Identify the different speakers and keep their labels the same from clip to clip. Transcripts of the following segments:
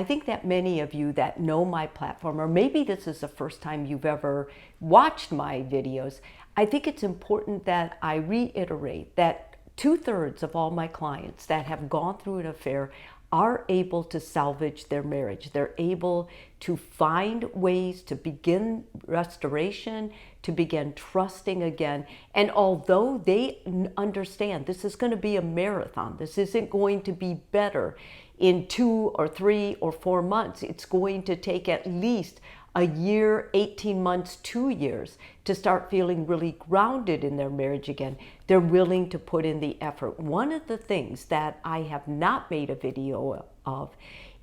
Speaker 1: I think that many of you that know my platform, or maybe this is the first time you've ever watched my videos, I think it's important that I reiterate that 2/3 of all my clients that have gone through an affair are able to salvage their marriage. They're able to find ways to begin restoration, to begin trusting again. And although they understand this is going to be a marathon, this isn't going to be better in 2 or 3 or 4 months. It's going to take at least a year, 18 months, 2 years to start feeling really grounded in their marriage again. They're willing to put in the effort. One of the things that I have not made a video of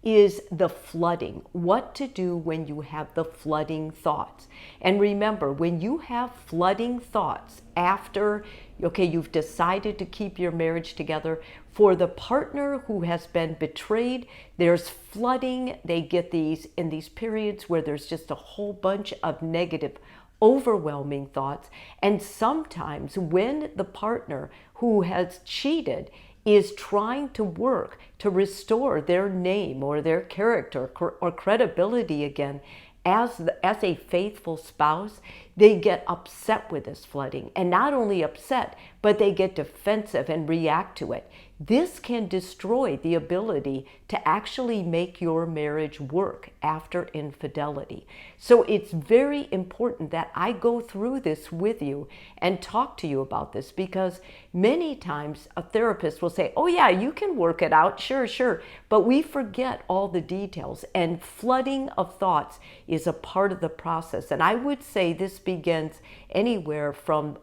Speaker 1: is the flooding. What to do when you have the flooding thoughts. And remember, when you have flooding thoughts after, okay, you've decided to keep your marriage together, for the partner who has been betrayed, there's flooding. They get these in these periods where there's just a whole bunch of negative, overwhelming thoughts. And sometimes when the partner who has cheated is trying to work to restore their name or their character or credibility again as a faithful spouse, they get upset with this flooding. And not only upset, but they get defensive and react to it. This can destroy the ability to actually make your marriage work after infidelity. So it's very important that I go through this with you and talk to you about this, because many times a therapist will say, oh yeah, you can work it out, sure. But we forget all the details, and flooding of thoughts is a part of the process. And I would say this begins anywhere from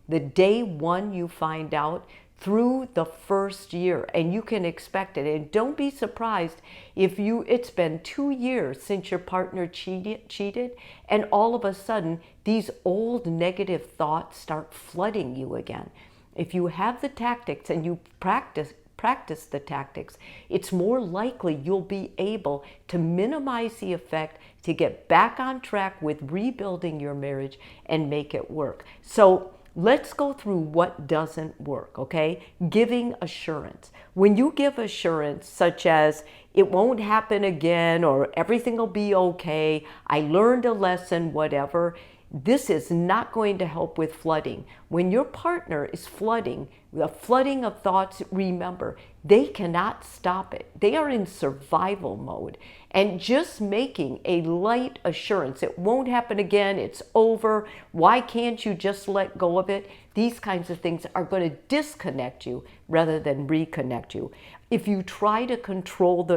Speaker 1: the day one you find out through the first year, and you can expect it. And don't be surprised if it's been 2 years since your partner cheated, and all of a sudden these old negative thoughts start flooding you again. If you have the tactics and you practice the tactics, it's more likely you'll be able to minimize the effect, to get back on track with rebuilding your marriage and make it work. So let's go through what doesn't work, okay? Giving assurance. When you give assurance such as, it won't happen again, or everything will be okay, I learned a lesson, whatever, this is not going to help with flooding. When your partner is flooding, the flooding of thoughts, remember, they cannot stop it. They are in survival mode. And just making a light assurance, it won't happen again, it's over, why can't you just let go of it? These kinds of things are going to disconnect you rather than reconnect you. If you try to control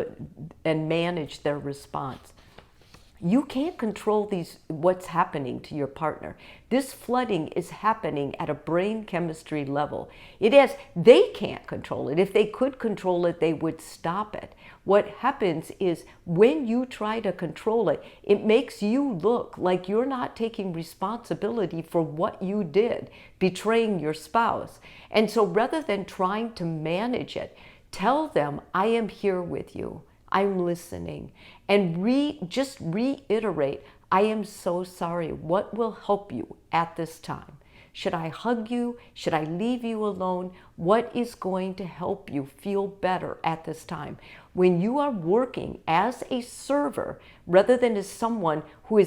Speaker 1: and manage their response, you can't control what's happening to your partner. This flooding is happening at a brain chemistry level. They can't control it. If they could control it, they would stop it. What happens is when you try to control it, it makes you look like you're not taking responsibility for what you did, betraying your spouse. And so rather than trying to manage it, tell them, I am here with you. I'm listening. And just reiterate, I am so sorry. What will help you at this time? Should I hug you? Should I leave you alone? What is going to help you feel better at this time? When you are working as a server rather than as someone who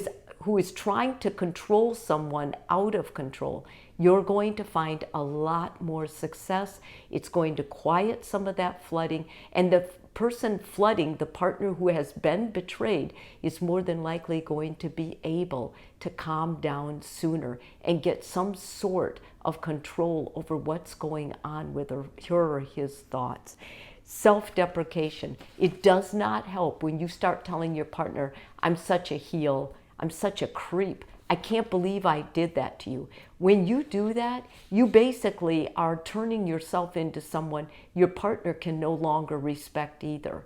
Speaker 1: is trying to control someone out of control, you're going to find a lot more success. It's going to quiet some of that flooding, and the person flooding, the partner who has been betrayed, is more than likely going to be able to calm down sooner and get some sort of control over what's going on with her or his thoughts. Self-deprecation. It does not help when you start telling your partner, I'm such a heel, I'm such a creep, I can't believe I did that to you. When you do that, you basically are turning yourself into someone your partner can no longer respect either.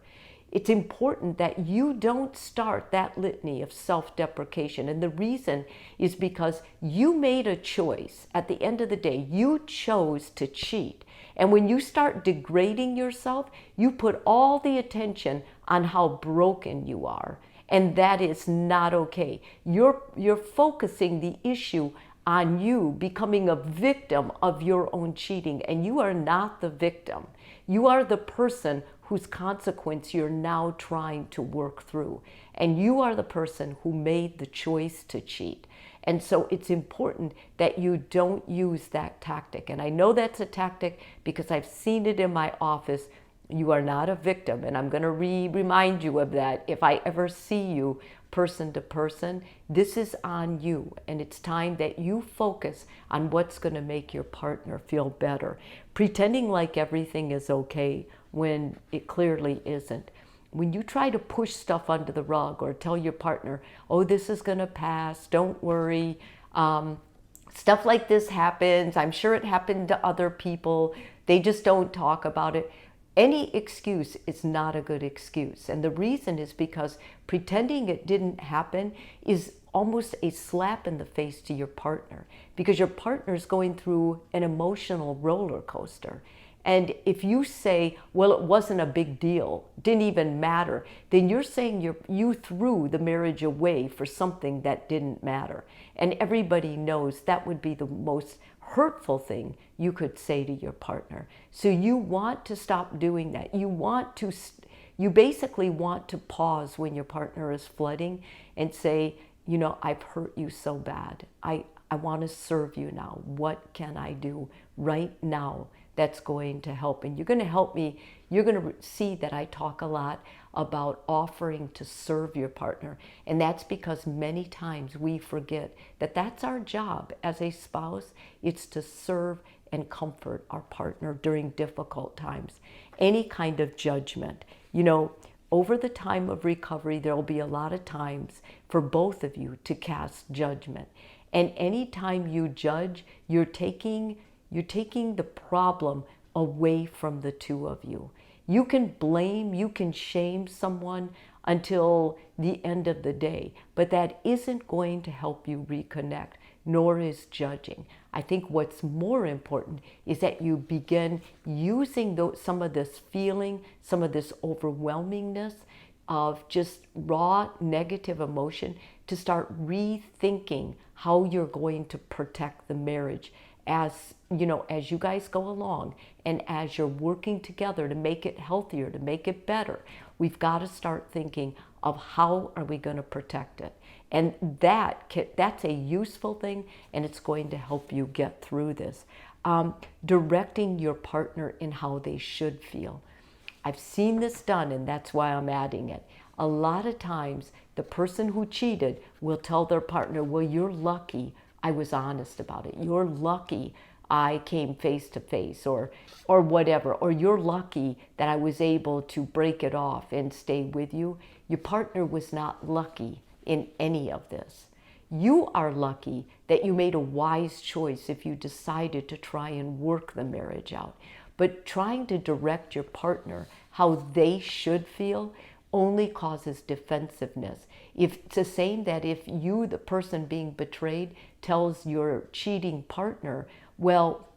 Speaker 1: It's important that you don't start that litany of self-deprecation. And the reason is because you made a choice. At the end of the day, you chose to cheat. And when you start degrading yourself, you put all the attention on how broken you are. And that is not okay. You're focusing the issue on you becoming a victim of your own cheating, and you are not the victim. You are the person whose consequence you're now trying to work through. And you are the person who made the choice to cheat. And so it's important that you don't use that tactic. And I know that's a tactic because I've seen it in my office. You are not a victim. And I'm going to remind you of that. If I ever see you person to person, this is on you. And it's time that you focus on what's going to make your partner feel better. Pretending like everything is okay when it clearly isn't. When you try to push stuff under the rug or tell your partner, oh, this is going to pass, don't worry, stuff like this happens, I'm sure it happened to other people, they just don't talk about it. Any excuse is not a good excuse. And the reason is because pretending it didn't happen is almost a slap in the face to your partner, because your partner is going through an emotional roller coaster. And if you say, well, it wasn't a big deal, didn't even matter, then you're saying you threw the marriage away for something that didn't matter. And everybody knows that would be the most hurtful thing you could say to your partner. So you want to stop doing that. You basically want to pause when your partner is flooding and say, you know, I've hurt you so bad. I want to serve you now. What can I do right now that's going to help? And you're going to help me. You're going to see that I talk a lot about offering to serve your partner. And that's because many times we forget that that's our job as a spouse. It's to serve and comfort our partner during difficult times. Any kind of judgment, you know, over the time of recovery, there'll be a lot of times for both of you to cast judgment. And anytime you judge, you're taking the problem away from the two of you. You can blame, you can shame someone until the end of the day, but that isn't going to help you reconnect, nor is judging. I think what's more important is that you begin using some of this feeling, some of this overwhelmingness of just raw negative emotion to start rethinking how you're going to protect the marriage as you guys go along and as you're working together to make it healthier, to make it better. We've got to start thinking of how are we going to protect it. And that's a useful thing, and it's going to help you get through this. Directing your partner in how they should feel. I've seen this done, and that's why I'm adding it. A lot of times, the person who cheated will tell their partner, well, you're lucky I was honest about it. You're lucky I came face to face or whatever. Or you're lucky that I was able to break it off and stay with you. Your partner was not lucky in any of this. You are lucky that you made a wise choice if you decided to try and work the marriage out. But trying to direct your partner how they should feel only causes defensiveness. It's the same that if you, the person being betrayed, tells your cheating partner, well,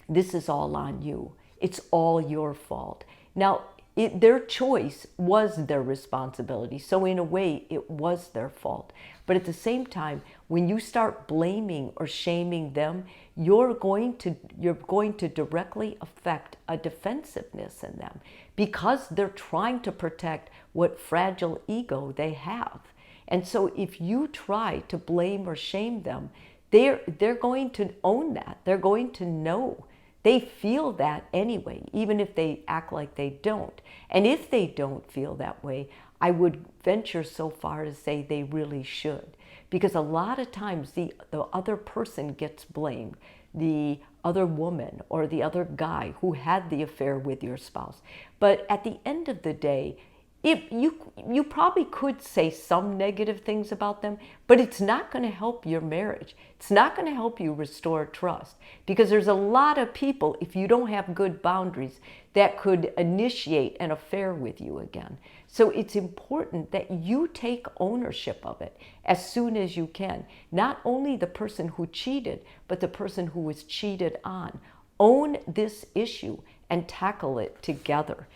Speaker 1: this is all on you. It's all your fault. Now, their choice was their responsibility. So in a way, it was their fault. But at the same time, when you start blaming or shaming them, you're going to directly affect a defensiveness in them because they're trying to protect what fragile ego they have. And so if you try to blame or shame them, they're going to own that. They're going to know. They feel that anyway, even if they act like they don't. And if they don't feel that way, I would venture so far to say they really should. Because a lot of times the other person gets blamed, the other woman or the other guy who had the affair with your spouse. But at the end of the day, you probably could say some negative things about them, but it's not going to help your marriage. It's not going to help you restore trust, because there's a lot of people, if you don't have good boundaries, that could initiate an affair with you again. So it's important that you take ownership of it as soon as you can. Not only the person who cheated, but the person who was cheated on. Own this issue and tackle it together.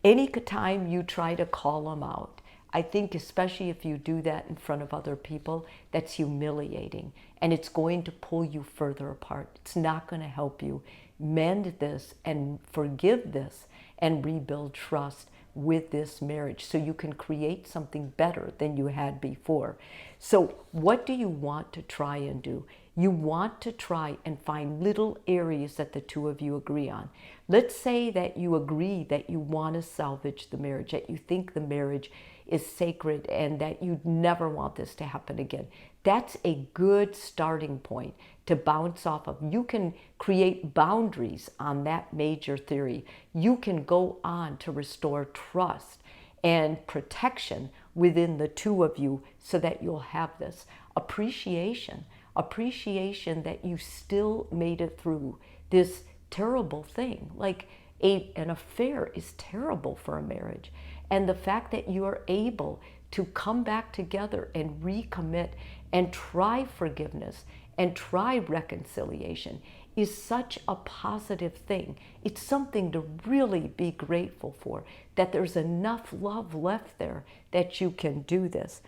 Speaker 1: Any time you try to call them out, I think especially if you do that in front of other people, that's humiliating, and it's going to pull you further apart. It's not going to help you mend this and forgive this and rebuild trust with this marriage so you can create something better than you had before. So what do you want to try and do? You want to try and find little areas that the two of you agree on. Let's say that you agree that you want to salvage the marriage, that you think the marriage is sacred and that you never want this to happen again. That's a good starting point to bounce off of. You can create boundaries on that major theory. You can go on to restore trust and protection within the two of you so that you'll have this appreciation that you still made it through this terrible thing. Like an affair is terrible for a marriage. And the fact that you are able to come back together and recommit and try forgiveness and try reconciliation is such a positive thing. It's something to really be grateful for, that there's enough love left there that you can do this.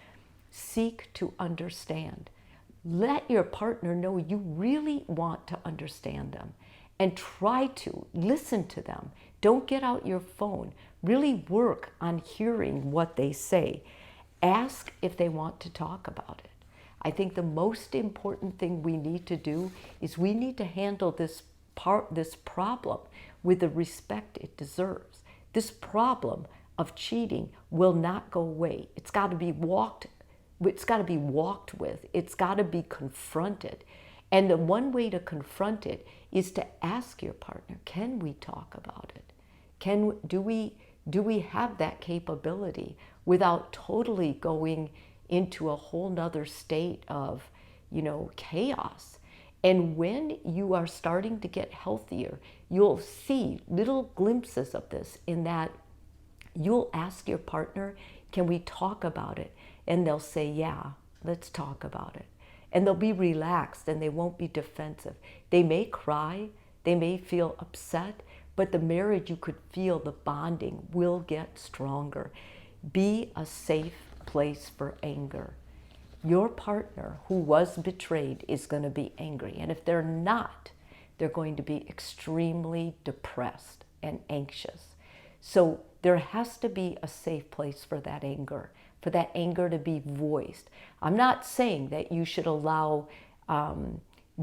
Speaker 1: Seek to understand. Let your partner know you really want to understand them and try to listen to them. Don't get out your phone. Really work on hearing what they say. Ask if they want to talk about it. I think the most important thing we need to do is we need to handle this problem with the respect it deserves. This problem of cheating will not go away. It's got to be walked with. It's got to be confronted. And the one way to confront it is to ask your partner, can we talk about it? Do we have that capability without totally going into a whole nother state of, chaos? And when you are starting to get healthier, you'll see little glimpses of this in that you'll ask your partner, can we talk about it? And they'll say, yeah, let's talk about it. And they'll be relaxed and they won't be defensive. They may cry, they may feel upset, but the marriage, you could feel the bonding will get stronger. Be a safe place for anger. Your partner who was betrayed is going to be angry. And if they're not, they're going to be extremely depressed and anxious. So there has to be a safe place for that anger to be voiced. I'm not saying that you should allow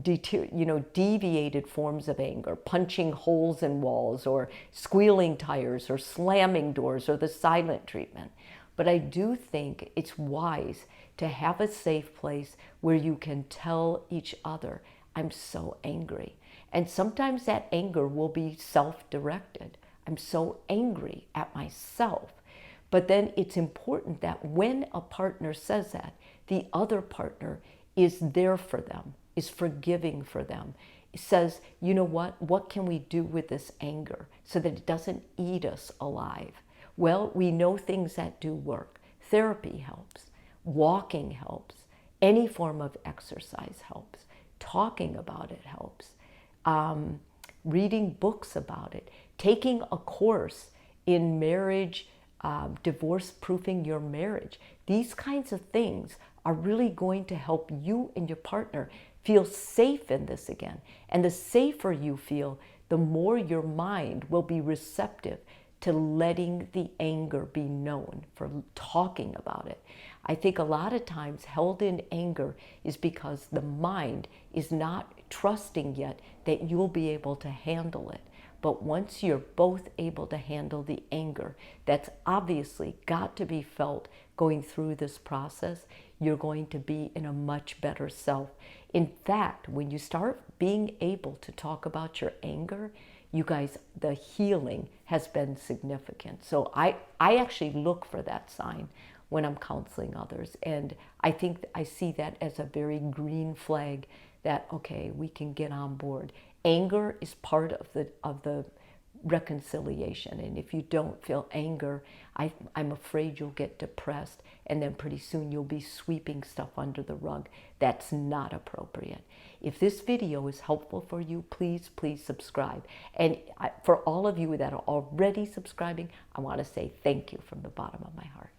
Speaker 1: deviated forms of anger, punching holes in walls or squealing tires or slamming doors or the silent treatment. But I do think it's wise to have a safe place where you can tell each other, I'm so angry. And sometimes that anger will be self-directed. I'm so angry at myself. But then it's important that when a partner says that, the other partner is there for them, is forgiving for them. It says, you know what can we do with this anger so that it doesn't eat us alive? Well, we know things that do work. Therapy helps. Walking helps. Any form of exercise helps. Talking about it helps. Reading books about it. Taking a course in marriage, divorce-proofing your marriage. These kinds of things are really going to help you and your partner feel safe in this again. And the safer you feel, the more your mind will be receptive to letting the anger be known, for talking about it. I think a lot of times held in anger is because the mind is not trusting yet that you'll be able to handle it. But once you're both able to handle the anger that's obviously got to be felt going through this process, you're going to be in a much better self. In fact, when you start being able to talk about your anger, you guys, the healing has been significant. So I actually look for that sign when I'm counseling others. And I think I see that as a very green flag that, okay, we can get on board. Anger is part of the reconciliation. And if you don't feel anger, I'm afraid you'll get depressed, and then pretty soon you'll be sweeping stuff under the rug. That's not appropriate. If this video is helpful for you, please subscribe. And for all of you that are already subscribing, I want to say thank you from the bottom of my heart.